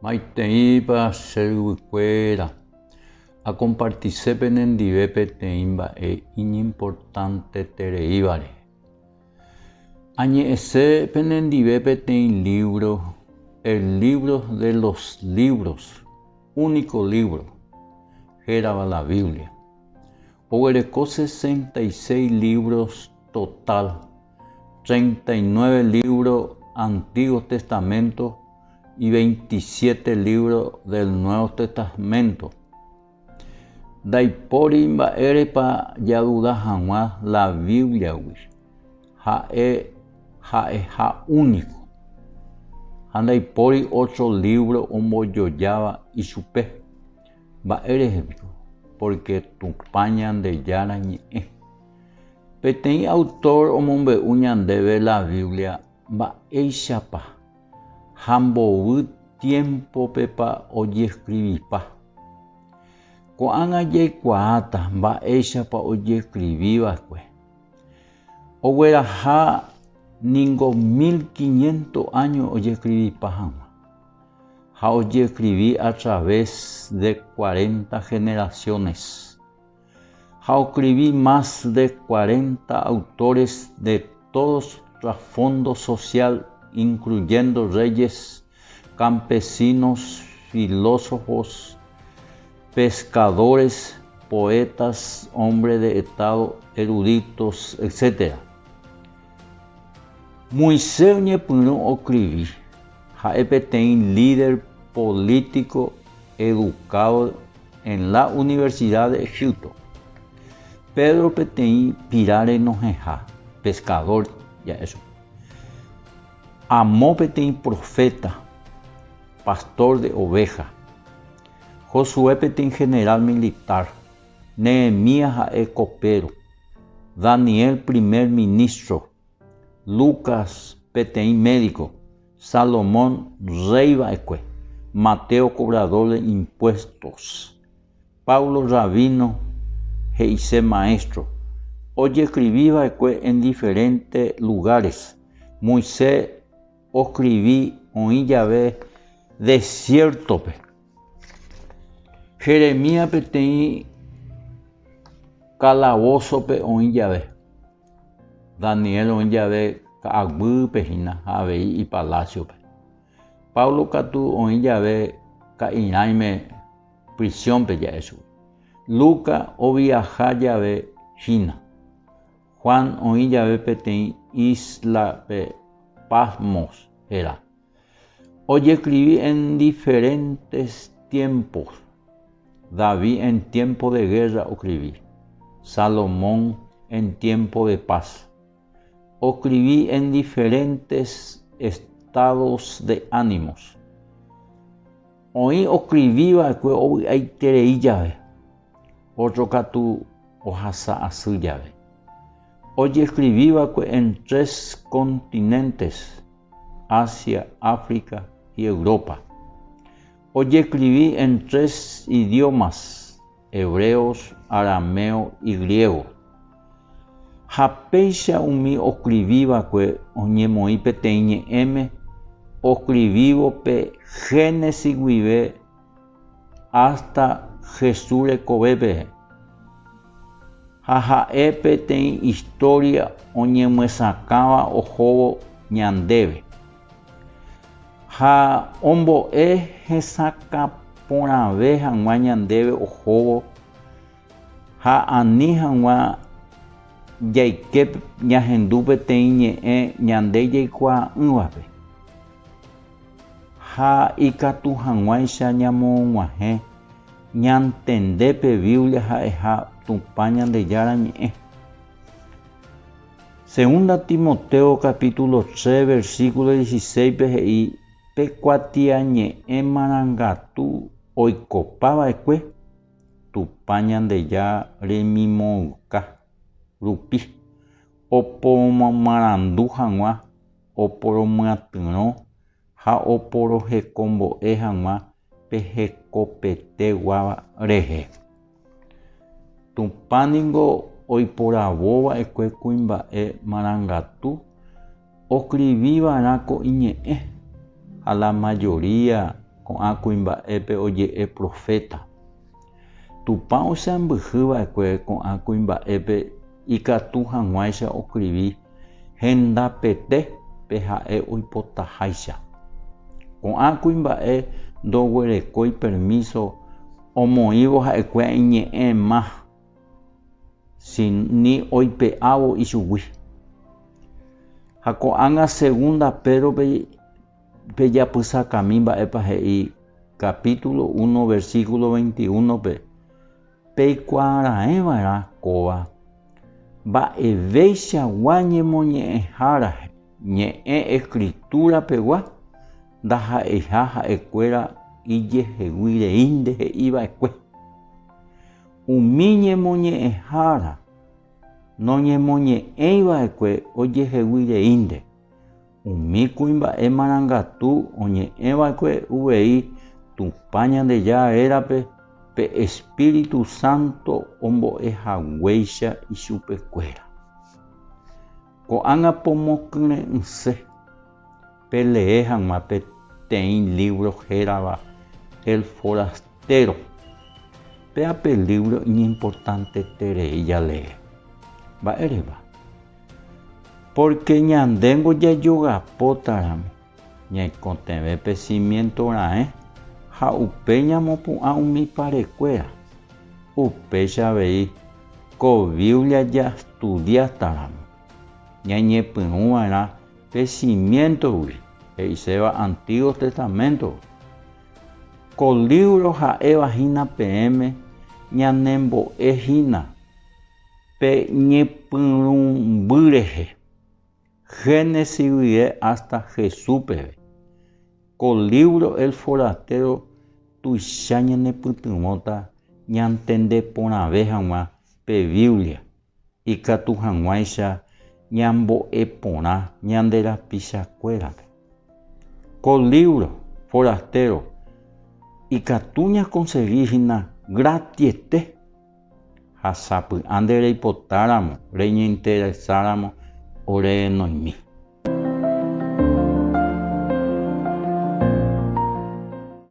Maiteipa cherguikuéra a compartirse penendive peteĩ mba'e inimportantetereívare. Añe'ẽse penendive peteĩ libro, el libro de los libros, único libro, hérava la Biblia. Oguereko 66 libros total, 39 libros Antiguo Testamento y 27 libros del Nuevo Testamento. Daipóri mba'érepa jaduda hag̃ua la Bibliagui, ha'eha único. Ha ndaipóri 8 libros ombojojáva ichupe. Mba'érepiko, porque tupã Ñandejára ñe'ẽ. Peteĩ autor omombe'u ñandéve la Biblia mba'éichapa ha mbovy tiempopepa ojescribipa. Ko'ág̃a jaikuaáta mba'éichapa ojescribívakue. Ogueraha ningo 1500 años ojescribipa hag̃ua. Ha ojescribí a través de 40 generaciones. Ha escribí más de 40 autores de todos trasfondo social, incluyendo reyes, campesinos, filósofos, pescadores, poetas, hombres de estado, eruditos, etc. Moisés ñepyrũ escribí, ha'e peteĩ líder político educado en la Universidad de Egipto. Pedro peteĩ pirare noheha, pescador, ya eso. Amó peteĩ profeta, pastor de oveja. Josué peteĩ general militar. Nehemías ha'e copero. Daniel primer ministro. Lucas peteĩ médico. Salomón rey va'ekue. Mateo cobrador de impuestos. Paulo rabino, heise maestro. Ojescribí va'ekue en diferentes lugares. Moisés escribí oĩ jave desiertope. Jeremías peteĩ calabózope oĩ jave. Daniel oĩ jave ka'aguýpehína ha avei ipalaciope. Paulo katu oĩ jave ka'irãime prisónpe ja'esu. Lucas oviaja jave hína. Juan oĩ jave peteĩ islape Pasmos era. Ojescribí en diferentes tiempos. David en tiempo de guerra escribí. Salomón en tiempo de paz. Escribí en diferentes estados de ánimos. Oĩ escribí va'ekue ovy'aiterei jave. Otro katu ohasa asy jave. Ojescribí va'ekue en 3 continentes, Asia, África y Europa. Ojescribí en 3 idiomas, hebreos, arameo y griego. Ha péicha umi escribí va'ekue oñemoĩ peteĩ ñe'ẽme, escribívope Génesis guive hasta Jesús rekovépe. Ha ha'e peteĩ historia oñemyesãkáva ohóvo ñandéve. Ha ombo'e hesakãporãve hag̃ua ñandéve ohóvo ha ani hag̃ua jaike ñahendu peteĩ ñe'ẽ ñande jaikuaa'ỹvape. Ha ikatu hag̃uáicha ñamog̃uahẽ ñantendépe Biblia ha'eha tupã Ñandejára ñe'ẽ. Segunda Timoteo capítulo 3 versículo 16 pehe'i pekuatia ñe'ẽ marangatu oikopava'ekue tupã Ñandejára remimo'ãka rupi. Oporomarandu hag̃ua, oporomyatyrõ ha oporohekombo'e hag̃ua pehekopetéguava rehe. Tupãniko oiporavóva'ekue kuimba'e marangatu escribívarãko iñe'ẽ ha la mayoría ko'ã kuimba'épe oje'e profeta. Tupã ocheambyhýva'ekue ko'ã kuimba'épe ikatu hag̃uáicha ocrivi hendapete pe ha'e oipotaháicha. Ko'ã kuimba'e ndoguerekói permiso omoĩvo ha'ekue iñe'ẽma ni oipe'ávo ichugui. Ha ko'ág̃a segunda Pedrope japysakami mba'épa he'i capítulo 1 versículo 21pe peikuaara'ẽva'erã kóva mba'evéichagua ñemoñe'ẽhára ñe'ẽ escriturapegua ndaha'eha ha'ekuéra ijeheguireínte he'íva'ekue. Umi ñemoñe'ẽhára noñemoñe'ẽiva'ekue ojeheguireínte. Umi kuimba'e marangatu oñe'ẽva'ekue uvei Tupã Ñandejáerape pe Espíritu Santo ombo'ehaguéicha ichupekuéra. Ko'ág̃a pomokyre'ysẽ pelee hag̃ua peteĩ libro hérava El Forastero. Péape libro iñimportante terei jalee. Mba'érepa. Porque ñandéngo jajogapótaramo ñaikotevẽpe cimiento ra'ẽ ha upe ñamopu'ã umi parekuéra. Upéicha avei ko Biblia jastudiátaramo ñañepyrũva'erã pe cimientogui he'ichéva Antiguo Testamento. Ko libro ha'evahína peẽme ñanembo'ehína pe ñepyrũmby rehe Génesis hasta Jesúspe. Ko libro El Forastero tuicha ñanepytyvõta ñantendeporãve hag̃ua pe Biblia ikatu hag̃uáicha ñambo'eporã ñande rapichakuérape. Ko libro Forastero ikatu ñaconseguíhina gratiete ha sapy'a nde reipotáramo reñointeresáramo ore noimi.